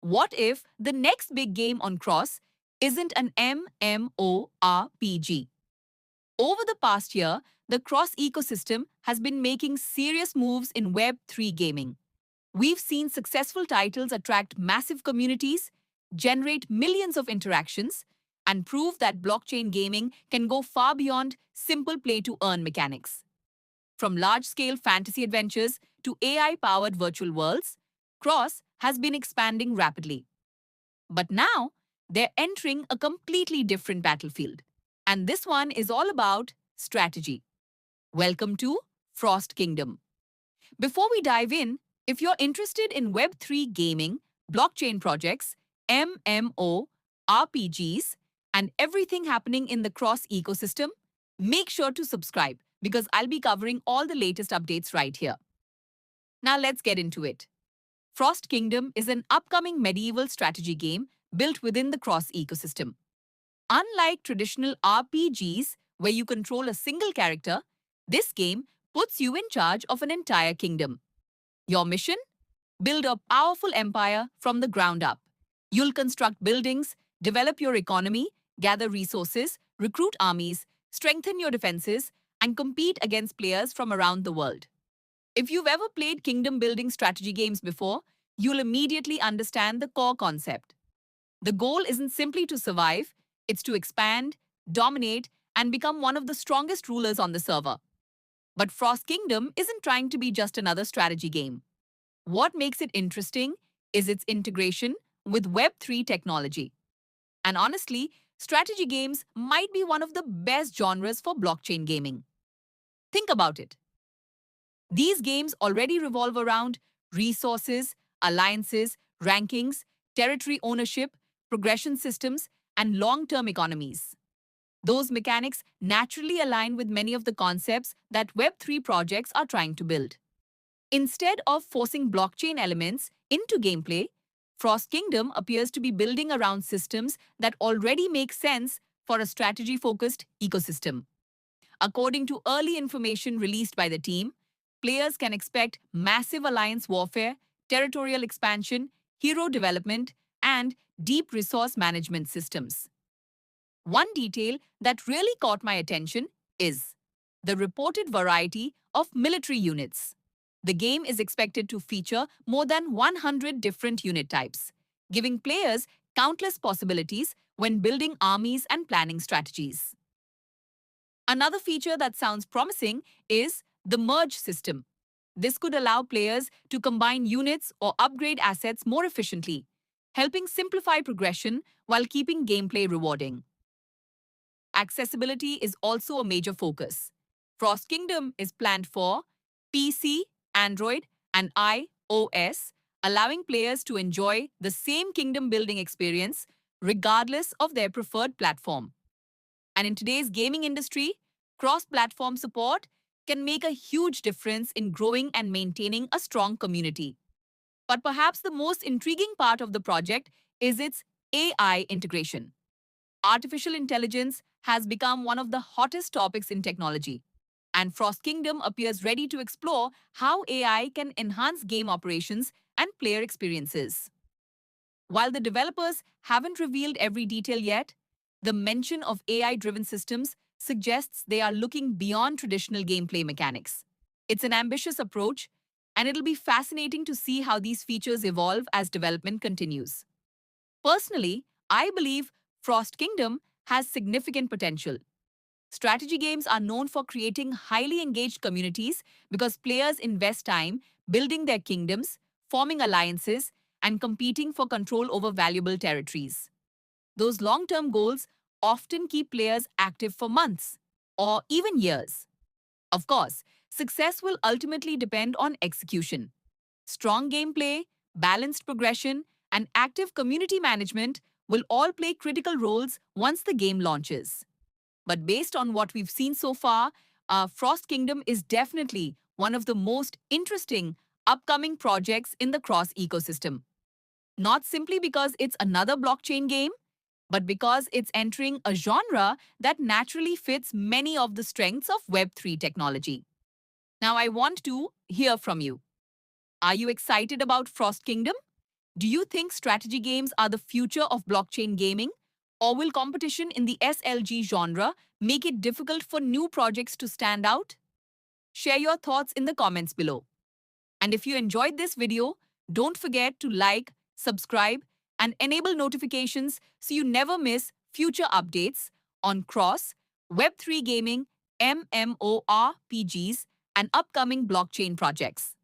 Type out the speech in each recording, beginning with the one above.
What if the next big game on Cross isn't an MMORPG? Over the past year, the Cross ecosystem has been making serious moves in Web3 gaming. We've seen successful titles attract massive communities, generate millions of interactions, and prove that blockchain gaming can go far beyond simple play to earn mechanics. From large scale fantasy adventures to AI powered virtual worlds, Cross has been expanding rapidly. But now, they're entering a completely different battlefield. And this one is all about strategy. Welcome to Frost Kingdom. Before we dive in, if you're interested in Web3 gaming, blockchain projects, MMORPGs, and everything happening in the Cross ecosystem, make sure to subscribe because I'll be covering all the latest updates right here. Now let's get into it. Frost Kingdom is an upcoming medieval strategy game built within the Cross ecosystem. Unlike traditional RPGs, where you control a single character, this game puts you in charge of an entire kingdom. Your mission? Build a powerful empire from the ground up. You'll construct buildings, develop your economy, gather resources, recruit armies, strengthen your defenses, and compete against players from around the world. If you've ever played kingdom building strategy games before, you'll immediately understand the core concept. The goal isn't simply to survive, it's to expand, dominate, and become one of the strongest rulers on the server. But Frost Kingdom isn't trying to be just another strategy game. What makes it interesting is its integration with Web3 technology. And honestly, strategy games might be one of the best genres for blockchain gaming. Think about it. These games already revolve around resources, alliances, rankings, territory ownership, progression systems, and long-term economies. Those mechanics naturally align with many of the concepts that Web3 projects are trying to build. Instead of forcing blockchain elements into gameplay, Frost Kingdom appears to be building around systems that already make sense for a strategy-focused ecosystem. According to early information released by the team, players can expect massive alliance warfare, territorial expansion, hero development, and deep resource management systems. One detail that really caught my attention is the reported variety of military units. The game is expected to feature more than 100 different unit types, giving players countless possibilities when building armies and planning strategies. Another feature that sounds promising is the merge system. This could allow players to combine units or upgrade assets more efficiently, helping simplify progression while keeping gameplay rewarding. Accessibility is also a major focus. Frost Kingdom is planned for PC, Android, and iOS, allowing players to enjoy the same kingdom building experience regardless of their preferred platform. And in today's gaming industry, cross-platform support can make a huge difference in growing and maintaining a strong community. But perhaps the most intriguing part of the project is its AI integration. Artificial intelligence has become one of the hottest topics in technology, and Frost Kingdom appears ready to explore how AI can enhance game operations and player experiences. While the developers haven't revealed every detail yet, the mention of AI-driven systems suggests they are looking beyond traditional gameplay mechanics. It's an ambitious approach, and it'll be fascinating to see how these features evolve as development continues. Personally, I believe Frost Kingdom has significant potential. Strategy games are known for creating highly engaged communities because players invest time building their kingdoms, forming alliances, and competing for control over valuable territories. Those long-term goals often keep players active for months or even years. Of course, success will ultimately depend on execution. Strong gameplay, balanced progression, and active community management will all play critical roles once the game launches. But based on what we've seen so far, Frost Kingdom is definitely one of the most interesting upcoming projects in the Cross ecosystem. Not simply because it's another blockchain game, but because it's entering a genre that naturally fits many of the strengths of Web3 technology. Now I want to hear from you. Are you excited about Frost Kingdom? Do you think strategy games are the future of blockchain gaming? Or will competition in the SLG genre make it difficult for new projects to stand out? Share your thoughts in the comments below. And if you enjoyed this video, don't forget to like, subscribe, and enable notifications so you never miss future updates on Cross, Web3 gaming, MMORPGs, and upcoming blockchain projects.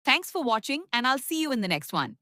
Thanks for watching, and I'll see you in the next one.